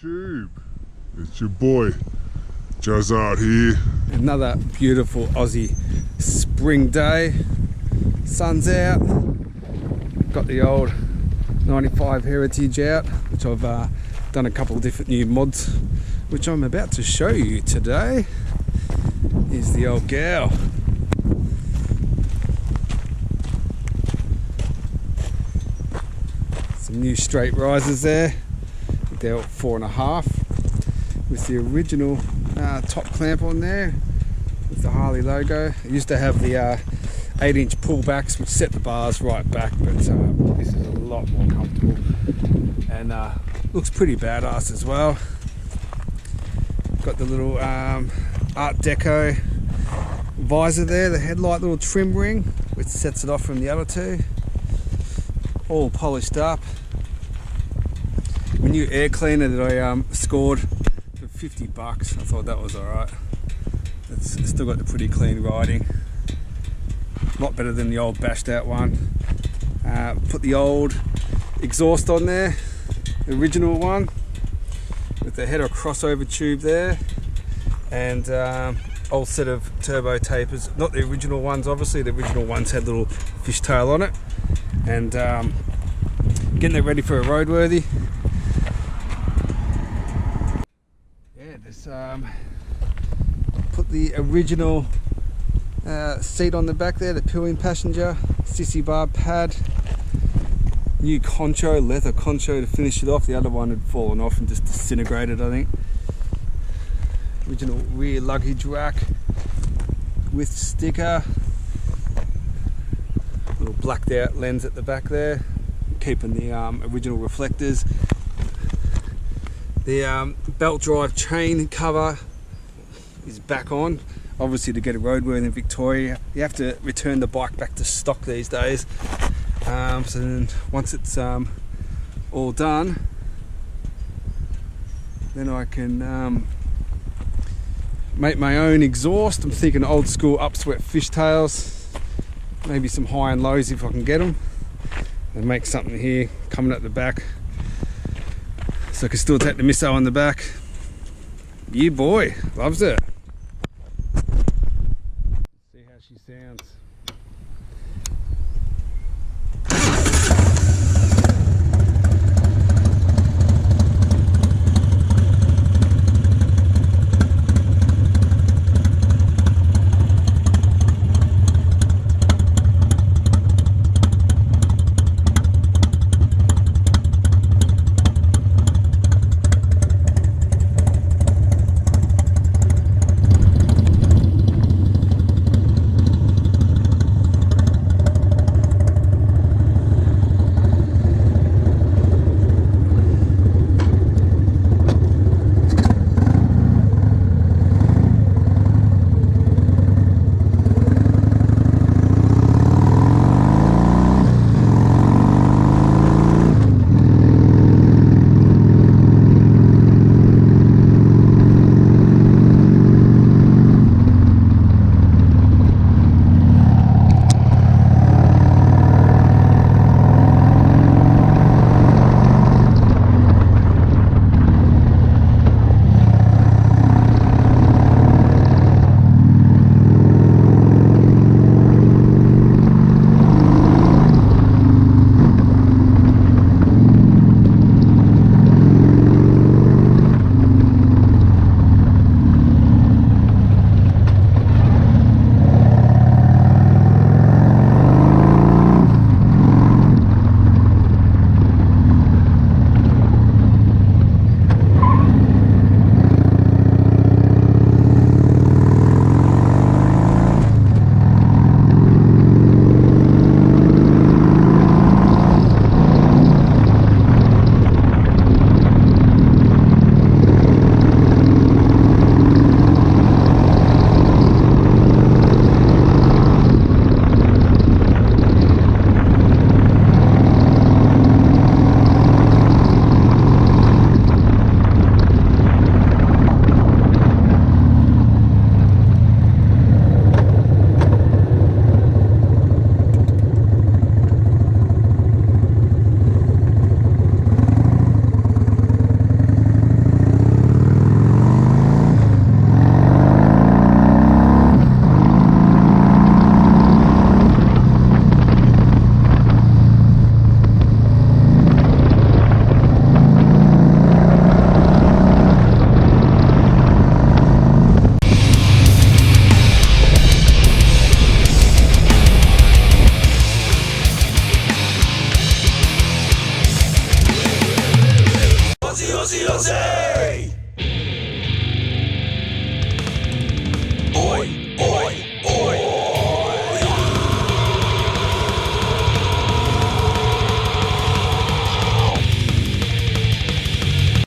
YouTube, it's your boy Jazart here. Another beautiful Aussie spring day. Sun's out. Got the old 95 Heritage out, which I've done a couple of different new mods, which I'm about to show you today. Here's the old gal. Some new straight risers there. They're 4.5 with the original top clamp on there with the Harley logo. It used to have the 8-inch pullbacks which set the bars right back, but this is a lot more comfortable and looks pretty badass as well. Got the little Art Deco visor there, the headlight little trim ring which sets it off from the other two. All polished up. A new air cleaner that I scored for $50. I thought that was alright. It's still got the pretty clean riding. A lot better than the old bashed out one. Put the old exhaust on there, the original one, with the header crossover tube there, and old set of turbo tapers. Not the original ones, obviously. The original ones had little fishtail on it. And getting it ready for a roadworthy. Put the original seat on the back there, the pillion passenger, sissy bar pad, new concho, leather concho to finish it off. The other one had fallen off and just disintegrated, I think. Original rear luggage rack with sticker, little blacked out lens at the back there, keeping the original reflectors. The belt drive chain cover is back on. Obviously, to get a roadworthy in Victoria, you have to return the bike back to stock these days. So then once it's all done, then I can make my own exhaust. I'm thinking old school upswept fishtails, maybe some high and lows if I can get them, and make something here coming at the back. So I can still take the misso on the back. Yeah, boy, loves it. See how she sounds. José.